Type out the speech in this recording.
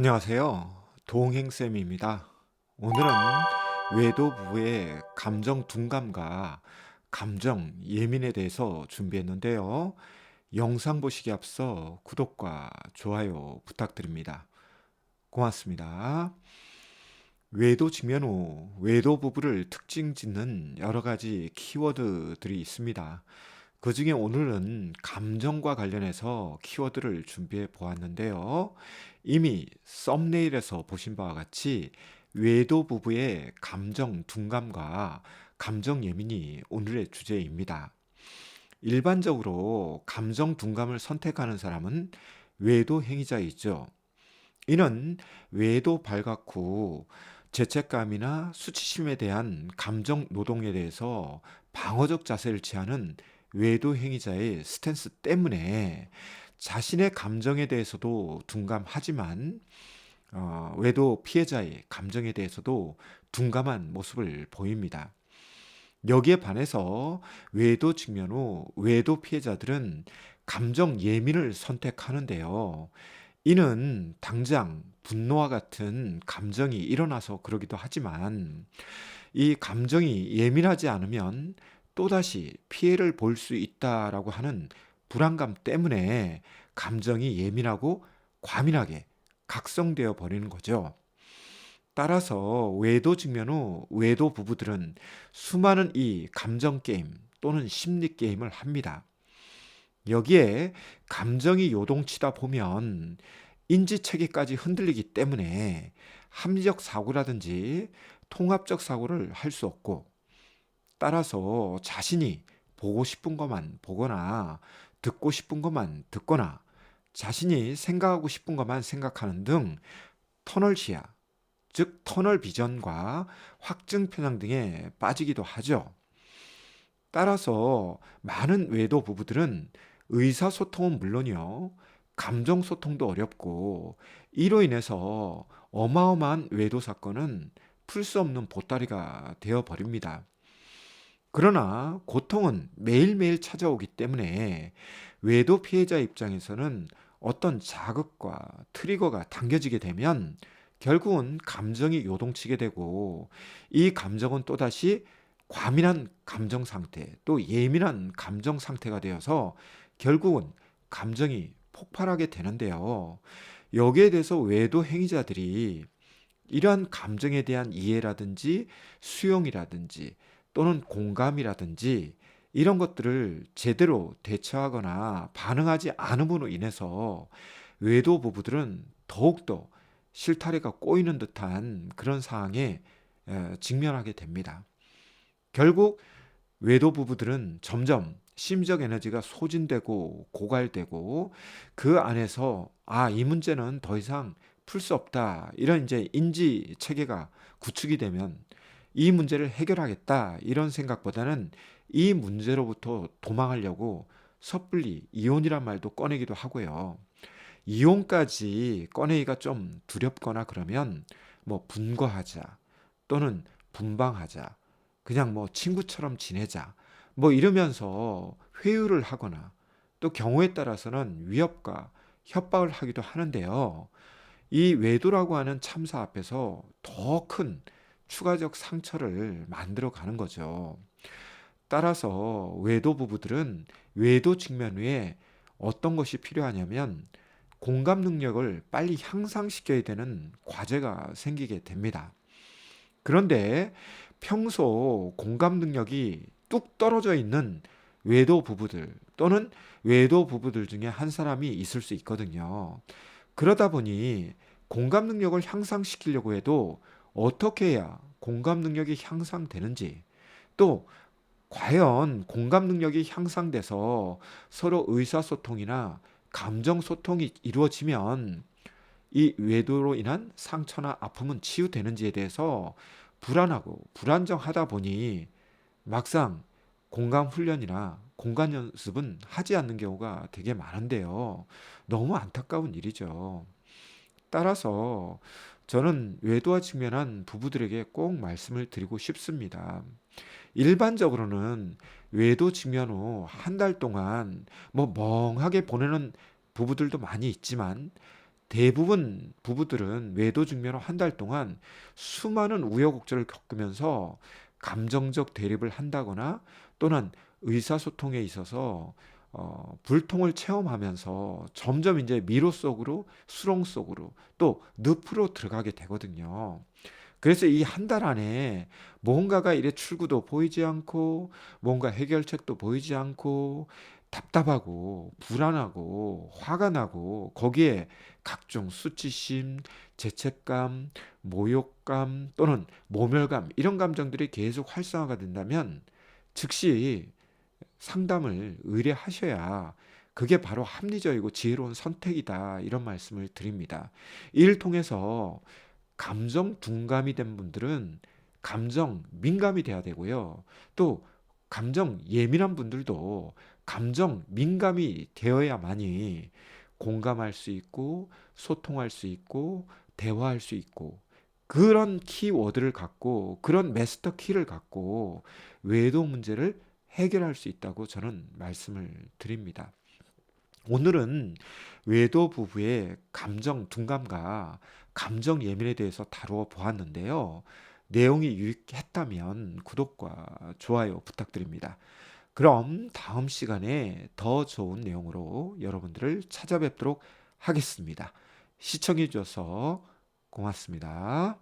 안녕하세요. 동행쌤입니다. 오늘은 외도 부부의 감정 둔감과 감정 예민에 대해서 준비했는데요. 영상 보시기 앞서 구독과 좋아요 부탁드립니다. 고맙습니다. 외도 직면 후 외도 부부를 특징 짓는 여러 가지 키워드들이 있습니다. 그 중에 오늘은 감정과 관련해서 키워드를 준비해 보았는데요. 이미 썸네일에서 보신 바와 같이 외도 부부의 감정 둔감과 감정 예민이 오늘의 주제입니다. 일반적으로 감정 둔감을 선택하는 사람은 외도 행위자이죠. 이는 외도 발각 후 죄책감이나 수치심에 대한 감정 노동에 대해서 방어적 자세를 취하는 외도 행위자의 스탠스 때문에 자신의 감정에 대해서도 둔감하지만 외도 피해자의 감정에 대해서도 둔감한 모습을 보입니다. 여기에 반해서 외도 직면 후 외도 피해자들은 감정 예민을 선택하는데요. 이는 당장 분노와 같은 감정이 일어나서 그러기도 하지만 이 감정이 예민하지 않으면 또다시 피해를 볼 수 있다라고 하는 불안감 때문에 감정이 예민하고 과민하게 각성되어 버리는 거죠. 따라서 외도 직면 후 외도 부부들은 수많은 이 감정 게임 또는 심리 게임을 합니다. 여기에 감정이 요동치다 보면 인지 체계까지 흔들리기 때문에 합리적 사고라든지 통합적 사고를 할 수 없고, 따라서 자신이 보고 싶은 것만 보거나 듣고 싶은 것만 듣거나 자신이 생각하고 싶은 것만 생각하는 등 터널 시야, 즉 터널 비전과 확증 편향 등에 빠지기도 하죠. 따라서 많은 외도 부부들은 의사소통은 물론이요, 감정소통도 어렵고, 이로 인해서 어마어마한 외도 사건은 풀 수 없는 보따리가 되어 버립니다. 그러나 고통은 매일매일 찾아오기 때문에 외도 피해자 입장에서는 어떤 자극과 트리거가 당겨지게 되면 결국은 감정이 요동치게 되고, 이 감정은 또다시 과민한 감정 상태, 또 예민한 감정 상태가 되어서 결국은 감정이 폭발하게 되는데요. 여기에 대해서 외도 행위자들이 이러한 감정에 대한 이해라든지 수용이라든지 또는 공감이라든지 이런 것들을 제대로 대처하거나 반응하지 않음으로 인해서 외도 부부들은 더욱더 실타래가 꼬이는 듯한 그런 상황에 직면하게 됩니다. 결국 외도 부부들은 점점 심적 에너지가 소진되고 고갈되고, 그 안에서 이 문제는 더 이상 풀 수 없다, 이런 이제 인지 체계가 구축이 되면 이 문제를 해결하겠다 이런 생각보다는 이 문제로부터 도망하려고 섣불리 이혼이란 말도 꺼내기도 하고요. 이혼까지 꺼내기가 좀 두렵거나 그러면 뭐 분거하자 또는 분방하자, 그냥 뭐 친구처럼 지내자, 뭐 이러면서 회유를 하거나 또 경우에 따라서는 위협과 협박을 하기도 하는데요. 이 외도라고 하는 참사 앞에서 더 큰 추가적 상처를 만들어 가는 거죠. 따라서 외도 부부들은 외도 직면 후에 어떤 것이 필요하냐면 공감 능력을 빨리 향상시켜야 되는 과제가 생기게 됩니다. 그런데 평소 공감 능력이 뚝 떨어져 있는 외도 부부들 또는 외도 부부들 중에 한 사람이 있을 수 있거든요. 그러다 보니 공감 능력을 향상시키려고 해도 어떻게 해야 공감 능력이 향상되는지, 또 과연 공감 능력이 향상돼서 서로 의사소통이나 감정소통이 이루어지면 이 외도로 인한 상처나 아픔은 치유되는지에 대해서 불안하고 불안정하다 보니 막상 공감 훈련이나 공감 연습은 하지 않는 경우가 되게 많은데요. 너무 안타까운 일이죠. 따라서 저는 외도와 직면한 부부들에게 꼭 말씀을 드리고 싶습니다. 일반적으로는 외도 직면 후 한 달 동안 뭐 멍하게 보내는 부부들도 많이 있지만, 대부분 부부들은 외도 중매로 한 달 동안 수많은 우여곡절을 겪으면서 감정적 대립을 한다거나 또는 의사소통에 있어서 불통을 체험하면서 점점 이제 미로 속으로 수렁 속으로 또 늪으로 들어가게 되거든요. 그래서 이 한 달 안에 뭔가가 이래 출구도 보이지 않고 뭔가 해결책도 보이지 않고 답답하고 불안하고 화가 나고 거기에 각종 수치심, 죄책감, 모욕감 또는 모멸감 이런 감정들이 계속 활성화가 된다면 즉시 상담을 의뢰하셔야 그게 바로 합리적이고 지혜로운 선택이다 이런 말씀을 드립니다. 이를 통해서 감정 둔감이 된 분들은 감정 민감이 돼야 되고요. 또 감정 예민한 분들도 감정 민감이 되어야만이 공감할 수 있고 소통할 수 있고 대화할 수 있고 그런 키워드를 갖고 그런 마스터 키를 갖고 외도 문제를 해결할 수 있다고 저는 말씀을 드립니다. 오늘은 외도 부부의 감정 둔감과 감정 예민에 대해서 다루어 보았는데요. 내용이 유익했다면 구독과 좋아요 부탁드립니다. 그럼 다음 시간에 더 좋은 내용으로 여러분들을 찾아뵙도록 하겠습니다. 시청해 주셔서 고맙습니다.